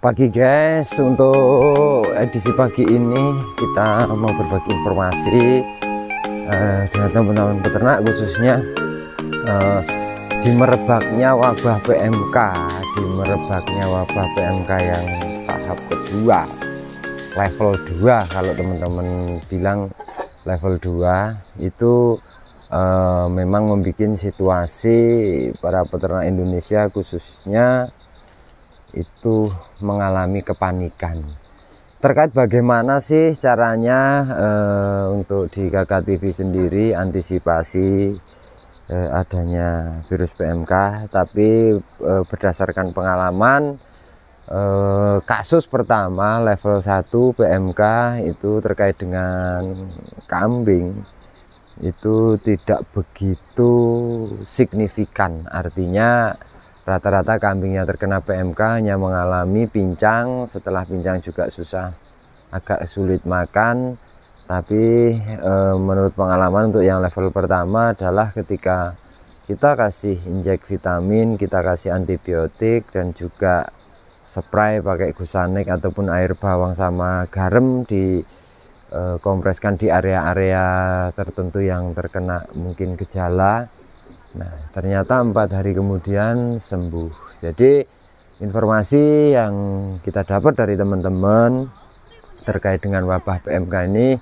Pagi guys, untuk edisi pagi ini kita mau berbagi informasi dengan teman-teman peternak, khususnya di merebaknya wabah PMK, yang tahap kedua, level 2. Kalau teman-teman bilang level 2 itu memang membuat situasi para peternak Indonesia khususnya itu mengalami kepanikan terkait bagaimana sih caranya untuk di KK TV sendiri antisipasi adanya virus PMK. Tapi berdasarkan pengalaman, kasus pertama level 1 PMK itu terkait dengan kambing itu tidak begitu signifikan, artinya rata-rata kambingnya terkena PMK hanya mengalami pincang, setelah pincang juga susah, agak sulit makan. Tapi menurut pengalaman untuk yang level pertama adalah ketika kita kasih injek vitamin, kita kasih antibiotik dan juga spray pakai gusanik ataupun air bawang sama garam, kompreskan di area-area tertentu yang terkena mungkin gejala. Nah, ternyata 4 hari kemudian sembuh. Jadi informasi yang kita dapat dari teman-teman terkait dengan wabah PMK ini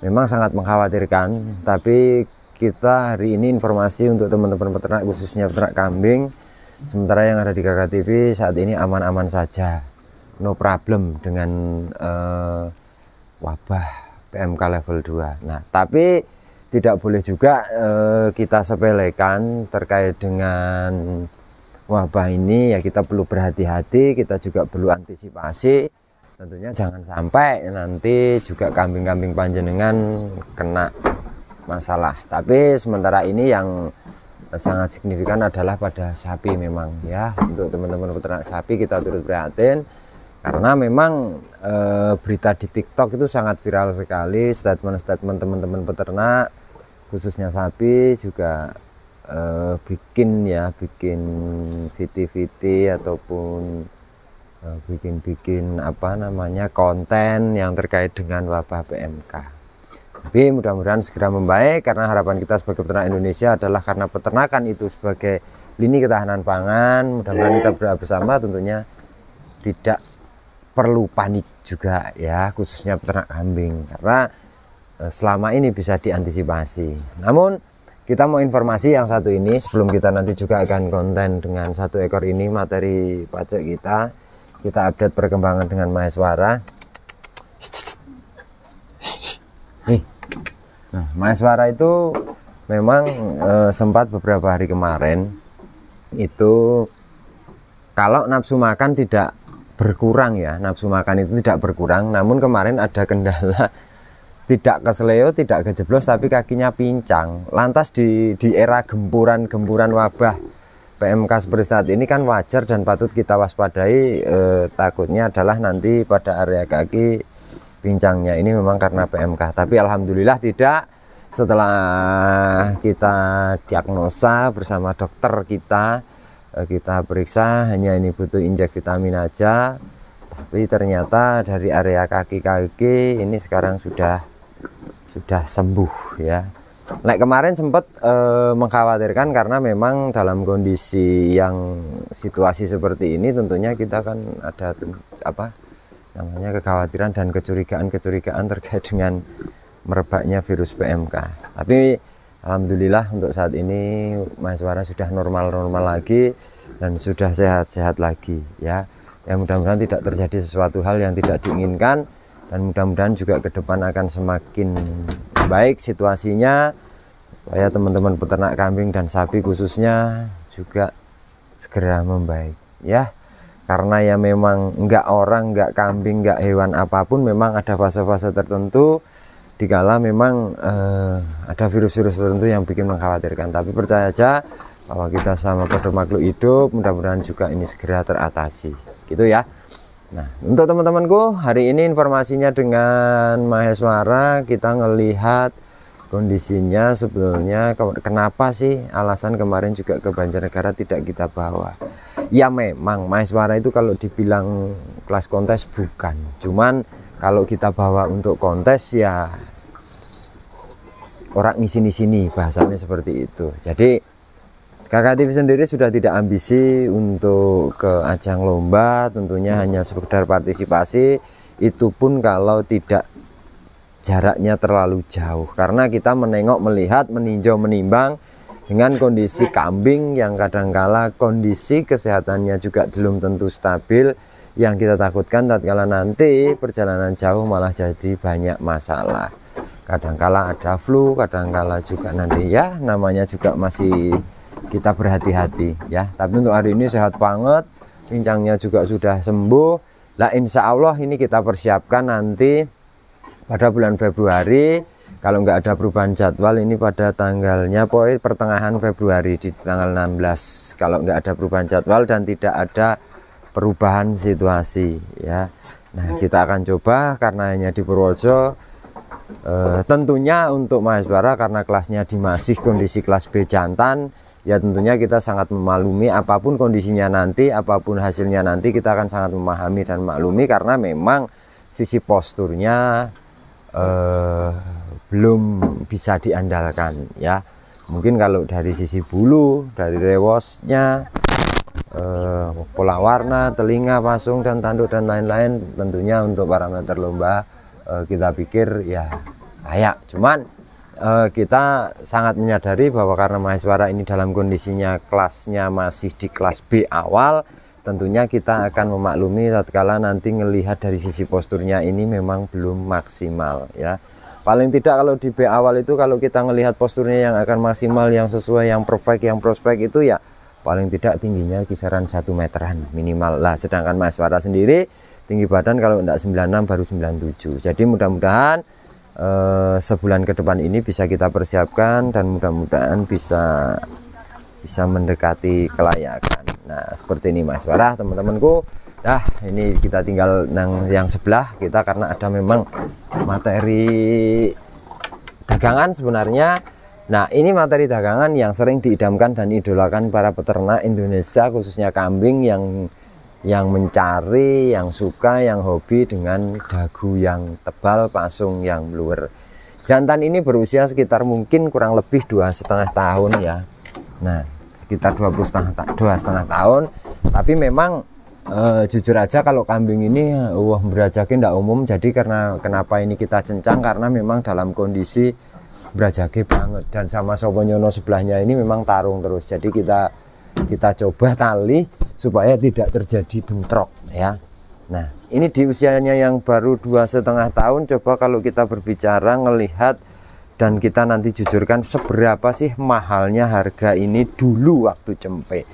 memang sangat mengkhawatirkan. Tapi kita hari ini informasi untuk teman-teman peternak, khususnya peternak kambing, sementara yang ada di KK TV saat ini aman-aman saja, no problem dengan wabah PMK level 2. Nah, tapi tidak boleh juga kita sepelekan terkait dengan wabah ini. Ya, kita perlu berhati-hati, kita juga perlu antisipasi. Tentunya jangan sampai nanti juga kambing-kambing panjenengan kena masalah. Tapi sementara ini yang sangat signifikan adalah pada sapi memang ya. Untuk teman-teman peternak sapi kita turut prihatin karena memang berita di TikTok itu sangat viral sekali, statement-statement teman-teman peternak khususnya sapi juga bikin viti-viti ataupun bikin apa namanya konten yang terkait dengan wabah PMK. Tapi mudah-mudahan segera membaik, karena harapan kita sebagai peternak Indonesia adalah karena peternakan itu sebagai lini ketahanan pangan. Mudah-mudahan kita berdoa bersama, tentunya tidak perlu panik juga ya, khususnya peternak kambing, karena selama ini bisa diantisipasi. Namun kita mau informasi yang satu ini sebelum kita nanti juga akan konten dengan 1 ekor ini, materi pajak kita update perkembangan dengan Maheswara. Nih, nah, Maheswara itu memang sempat beberapa hari kemarin itu kalau nafsu makan tidak berkurang ya, nafsu makan itu tidak berkurang. Namun kemarin ada kendala, tidak kesleo, tidak kejeblos, tapi kakinya pincang. Lantas di era gempuran wabah PMK seperti saat ini kan wajar dan patut kita waspadai. Takutnya adalah nanti pada area kaki pincangnya ini memang karena PMK. Tapi alhamdulillah tidak. Setelah kita diagnosa bersama dokter kita periksa, hanya ini butuh injek vitamin aja. Tapi ternyata dari area kaki-kaki ini sekarang sudah sembuh ya. Nah, kemarin sempat mengkhawatirkan karena memang dalam kondisi yang situasi seperti ini tentunya kita kan ada apa namanya kekhawatiran dan kecurigaan terkait dengan merebaknya virus PMK. Tapi alhamdulillah untuk saat ini Maheswara sudah normal lagi dan sudah sehat-sehat lagi ya. Yang mudah-mudahan tidak terjadi sesuatu hal yang tidak diinginkan, dan mudah-mudahan juga ke depan akan semakin baik situasinya, supaya teman-teman peternak kambing dan sapi khususnya juga segera membaik ya. Karena ya memang enggak orang, enggak kambing, enggak hewan apapun, memang ada fase-fase tertentu dikala memang ada virus-virus tertentu yang bikin mengkhawatirkan. Tapi percaya aja bahwa kita sama pada makhluk hidup, mudah-mudahan juga ini segera teratasi gitu ya. Nah, untuk teman-temanku hari ini informasinya dengan Maheswara, kita ngelihat kondisinya sebetulnya kenapa sih alasan kemarin juga ke Banjarnegara tidak kita bawa. Ya memang Maeswara itu kalau dibilang kelas kontes bukan, cuman kalau kita bawa untuk kontes ya orang di sini bahasanya seperti itu. Jadi Kakak TV sendiri sudah tidak ambisi untuk ke ajang lomba, tentunya hanya sekedar partisipasi, itu pun kalau tidak jaraknya terlalu jauh, karena kita menengok, melihat, meninjau, menimbang dengan kondisi kambing yang kadangkala kondisi kesehatannya juga belum tentu stabil, yang kita takutkan tatkala nanti perjalanan jauh malah jadi banyak masalah. Kadangkala ada flu, kadangkala juga nanti ya namanya juga masih kita berhati-hati ya. Tapi untuk hari ini sehat banget, pincangnya juga sudah sembuh. Nah insya Allah ini kita persiapkan nanti pada bulan Februari, kalau nggak ada perubahan jadwal ini pada tanggalnya pertengahan Februari di tanggal 16, kalau nggak ada perubahan jadwal dan tidak ada perubahan situasi ya. Nah kita akan coba, karena hanya di Purworejo, tentunya untuk Maeswara karena kelasnya di masih kondisi kelas B jantan, ya tentunya kita sangat memaklumi apapun kondisinya nanti, apapun hasilnya nanti, kita akan sangat memahami dan maklumi, karena memang sisi posturnya belum bisa diandalkan ya. Mungkin kalau dari sisi bulu, dari rewosnya, pola warna, telinga, pasung dan tanduk dan lain-lain, tentunya untuk parameter lomba kita pikir ya layak. Cuman kita sangat menyadari bahwa karena Maeswara ini dalam kondisinya kelasnya masih di kelas B awal, tentunya kita akan memaklumi tatkala nanti melihat dari sisi posturnya ini memang belum maksimal ya. Paling tidak kalau di B awal itu, kalau kita melihat posturnya yang akan maksimal, yang sesuai, yang perfect, yang prospek itu ya paling tidak tingginya kisaran 1 meteran minimal lah. Sedangkan Maeswara sendiri tinggi badan kalau enggak 96 baru 97. Jadi mudah-mudahan sebulan ke depan ini bisa kita persiapkan dan mudah-mudahan bisa mendekati kelayakan. Nah seperti ini Maeswara teman-temanku. Nah ini kita tinggal yang sebelah kita, karena ada memang materi dagangan sebenarnya. Nah ini materi dagangan yang sering diidamkan dan idolakan para peternak Indonesia, khususnya kambing yang mencari, yang suka, yang hobi dengan dagu yang tebal, pasung yang luwer. Jantan ini berusia sekitar mungkin kurang lebih 2,5 tahun ya. Nah sekitar 2,5 tahun. Tapi memang jujur aja kalau kambing ini berajaki tidak umum. Jadi kenapa ini kita cencang, karena memang dalam kondisi berajaki banget, dan sama Soponyono sebelahnya ini memang tarung terus. Jadi kita coba tali supaya tidak terjadi bentrok ya. Nah ini di usianya yang baru 2,5 tahun, coba kalau kita berbicara ngelihat dan kita nanti jujurkan seberapa sih mahalnya harga ini dulu waktu cempe.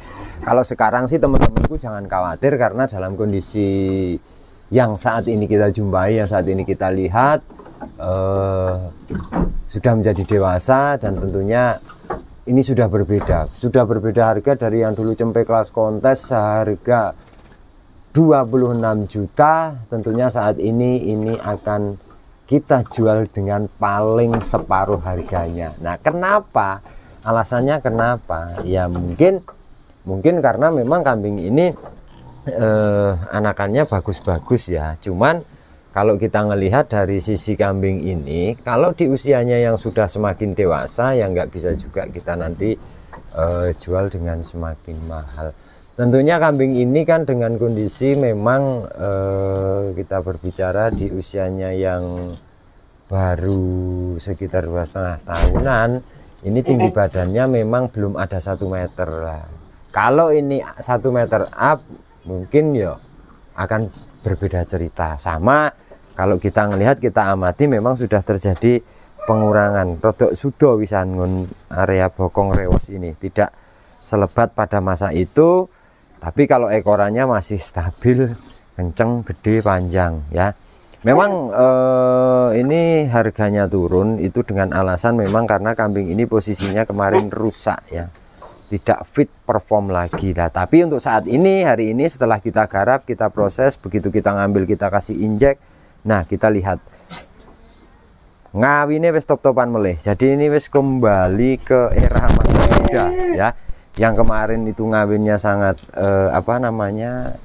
Kalau sekarang sih teman-temanku jangan khawatir, karena dalam kondisi yang saat ini kita jumpai, yang saat ini kita lihat sudah menjadi dewasa, dan tentunya ini sudah berbeda harga dari yang dulu cempe kelas kontes seharga 26 juta. Tentunya saat ini akan kita jual dengan paling separuh harganya. Nah kenapa? Alasannya kenapa? Ya mungkin karena memang kambing ini anakannya bagus-bagus ya. Cuman kalau kita melihat dari sisi kambing ini, kalau di usianya yang sudah semakin dewasa, ya nggak bisa juga kita nanti jual dengan semakin mahal. Tentunya kambing ini kan dengan kondisi memang kita berbicara di usianya yang baru sekitar 2,5 tahunan, ini tinggi badannya memang belum ada 1 meter lah. Kalau ini 1 meter up mungkin ya akan berbeda cerita. Sama kalau kita melihat, kita amati memang sudah terjadi pengurangan rodok sudo wisangun area bokong rewos ini, tidak selebat pada masa itu, tapi kalau ekorannya masih stabil, kenceng, gede, panjang ya. Memang ini harganya turun itu dengan alasan memang karena kambing ini posisinya kemarin rusak ya, tidak fit perform lagi lah. Tapi untuk saat ini, hari ini setelah kita garap, kita proses, begitu kita ngambil, kita kasih injek, nah kita lihat ngawine wis top-topan melih. Jadi ini wis kembali ke era masa muda ya. Yang kemarin itu ngawinnya sangat apa namanya,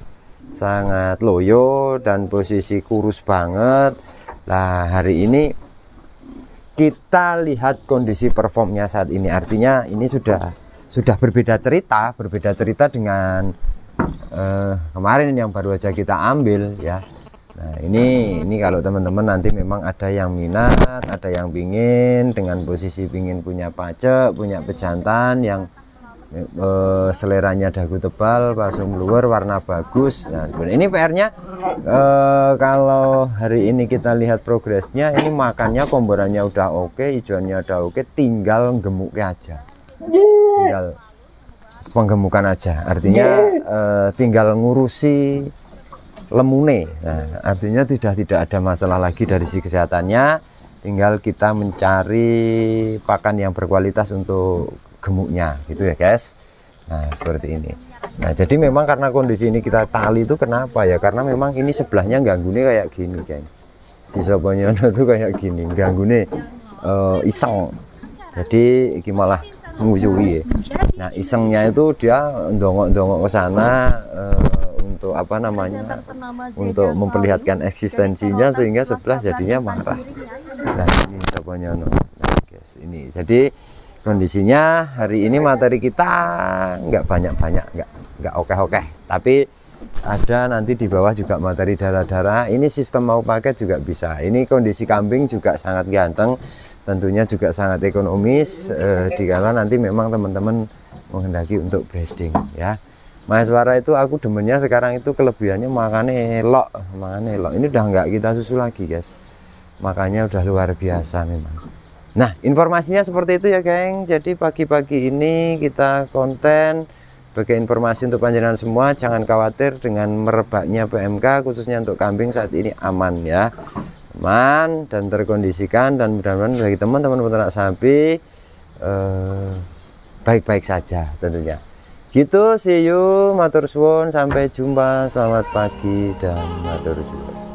sangat loyo dan posisi kurus banget. Nah hari ini kita lihat kondisi performnya saat ini, artinya ini sudah berbeda cerita dengan kemarin yang baru aja kita ambil ya. Nah ini kalau teman-teman nanti memang ada yang minat, ada yang pingin dengan posisi pingin punya pacek, punya pejantan yang seleranya dagu tebal, pasung luar, warna bagus. Nah ini PR-nya kalau hari ini kita lihat progresnya, ini makannya komborannya udah oke, hijauannya udah oke, tinggal gemuknya aja, tinggal penggemukan aja, artinya tinggal ngurusi lemune. Nah artinya tidak ada masalah lagi dari sisi kesehatannya, tinggal kita mencari pakan yang berkualitas untuk gemuknya gitu ya guys. Nah seperti ini. Nah jadi memang karena kondisi ini kita tali itu kenapa ya, karena memang ini sebelahnya ganggune kayak gini kan, si Soponyono tuh kayak gini ganggune iseng, jadi ini malah mengucui ya. Nah isengnya itu dia ndongok-ndongok ke sana untuk apa namanya, untuk memperlihatkan eksistensinya, sehingga sebelah jadinya marah. Nah ini Soponyono. Nah guys ini jadi kondisinya hari ini materi kita nggak banyak-banyak, nggak oke-oke, tapi ada nanti di bawah juga materi darah-darah. Ini sistem mau paket juga bisa. Ini kondisi kambing juga sangat ganteng, tentunya juga sangat ekonomis dikala nanti memang teman-teman menghendaki untuk breeding ya. Maheswara itu aku demennya sekarang itu kelebihannya makannya elok. Ini udah nggak kita susu lagi guys, makanya udah luar biasa memang. Nah informasinya seperti itu ya geng. Jadi pagi-pagi ini kita konten sebagai informasi untuk panjenengan semua, jangan khawatir dengan merebaknya PMK khususnya untuk kambing saat ini aman ya, aman dan terkondisikan, dan mudah-mudahan bagi teman-teman peternak sapi baik-baik saja tentunya gitu. See you, matur suwun, sampai jumpa, selamat pagi dan matur suwun.